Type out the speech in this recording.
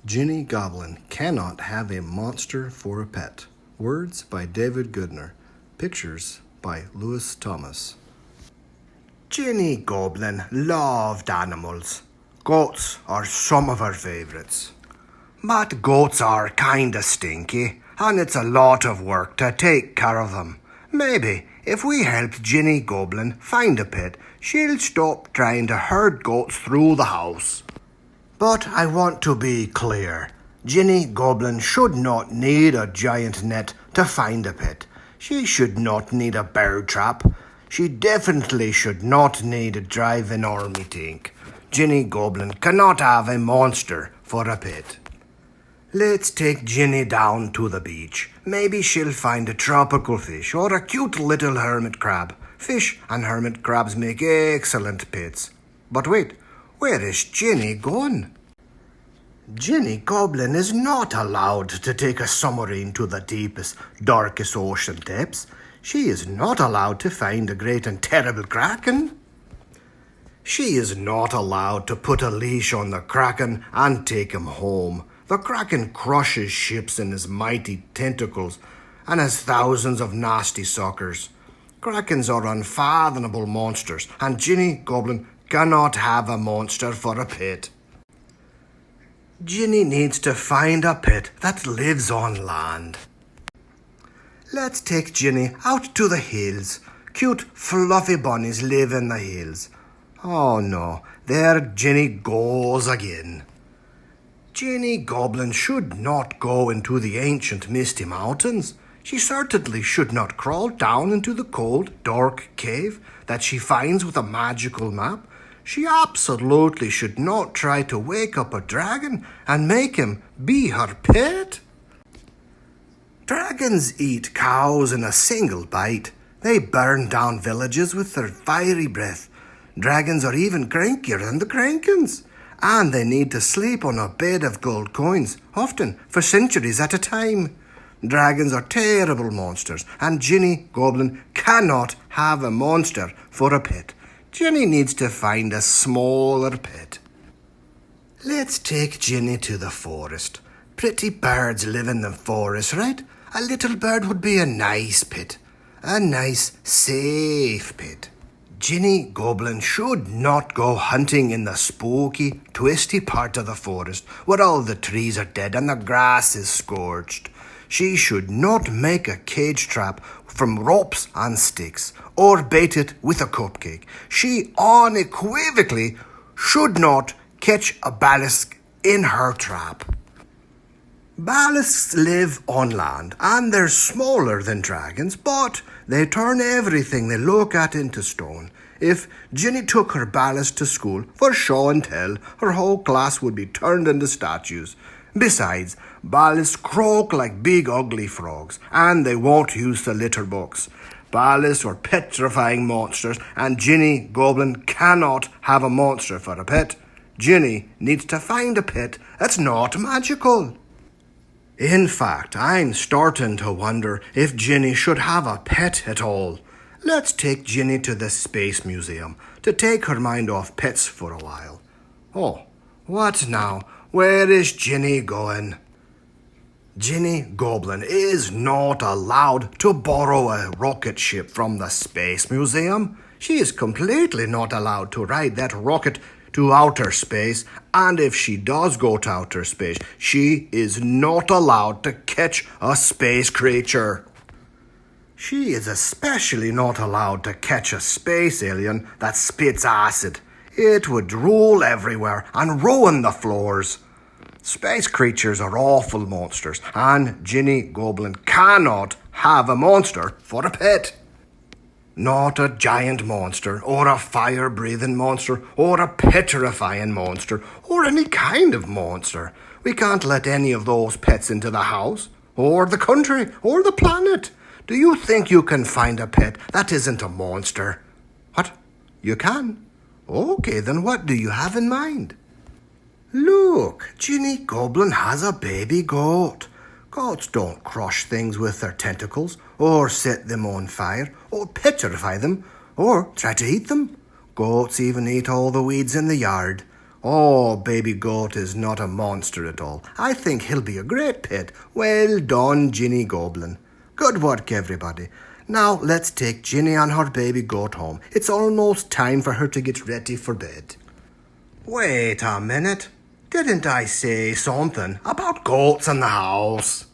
Ginny Goblin cannot have a monster for a pet. Words by David Goodner. Pictures by Lewis Thomas. Ginny Goblin loved animals. Goats are some of her favourites. But goats are kinda stinky, and it's a lot of work to take care of them. Maybe if we help Ginny Goblin find a pet, she'll stop trying to herd goats through the house. But I want to be clear. Ginny Goblin should not need a giant net to find a pet. She should not need a bear trap. She definitely should not need a drive-in army tank. Ginny Goblin cannot have a monster for a pet. Let's take Ginny down to the beach. Maybe she'll find a tropical fish or a cute little hermit crab. Fish and hermit crabs make excellent pets. But wait, where is Ginny gone? Ginny Goblin is not allowed to take a submarine to the deepest, darkest ocean depths. She is not allowed to find a great and terrible kraken. She is not allowed to put a leash on the kraken and take him home. The kraken crushes ships in his mighty tentacles and has thousands of nasty suckers. Krakens are unfathomable monsters, and Ginny Goblin cannot have a monster for a pet. Ginny needs to find a pet that lives on land. Let's take Ginny out to the hills. Cute, fluffy bunnies live in the hills. Oh no, there Ginny goes again. Ginny Goblin should not go into the ancient misty mountains. She certainly should not crawl down into the cold, dark cave that she finds with a magical map. She absolutely should not try to wake up a dragon and make him be her pet. Dragons eat cows in a single bite. They burn down villages with their fiery breath. Dragons are even crankier than the Krankens. And they need to sleep on a bed of gold coins, often for centuries at a time. Dragons are terrible monsters, and Ginny Goblin cannot have a monster for a pet. Ginny needs to find a smaller pet. Let's take Ginny to the forest. Pretty birds live in the forest, right? A little bird would be a nice pet. A nice, safe pet. Ginny Goblin should not go hunting in the spooky, twisty part of the forest where all the trees are dead and the grass is scorched. She should not make a cage trap from ropes and sticks or bait it with a cupcake. She unequivocally should not catch a ballast in her trap. Ballasts live on land, and they're smaller than dragons, but they turn everything they look at into stone. If Ginny took her ballast to school for show and tell, her whole class would be turned into statues. Besides, ballasts croak like big ugly frogs, and they won't use the litter box. Ballasts are petrifying monsters, and Ginny Goblin cannot have a monster for a pet. Ginny needs to find a pet that's not magical. In fact, I'm starting to wonder if Ginny should have a pet at all. Let's take Ginny to the Space Museum to take her mind off pets for a while. Oh, what now? Where is Ginny going? Ginny Goblin is not allowed to borrow a rocket ship from the Space Museum. She is completely not allowed to ride that rocket to outer space, and if she does go to outer space, she is not allowed to catch a space creature. She is especially not allowed to catch a space alien that spits acid. It would drool everywhere and ruin the floors. Space creatures are awful monsters, and Ginny Goblin cannot have a monster for a pet. Not a giant monster, or a fire-breathing monster, or a petrifying monster, or any kind of monster. We can't let any of those pets into the house, or the country, or the planet. Do you think you can find a pet that isn't a monster? What? You can? Okay, then what do you have in mind? Look, Ginny Goblin has a baby goat. Goats don't crush things with their tentacles, or set them on fire, or petrify them, or try to eat them. Goats even eat all the weeds in the yard. Oh, baby goat is not a monster at all. I think he'll be a great pet. Well done, Ginny Goblin. Good work, everybody. Now let's take Ginny and her baby goat home. It's almost time for her to get ready for bed. Wait a minute. Didn't I say something about goats in the house?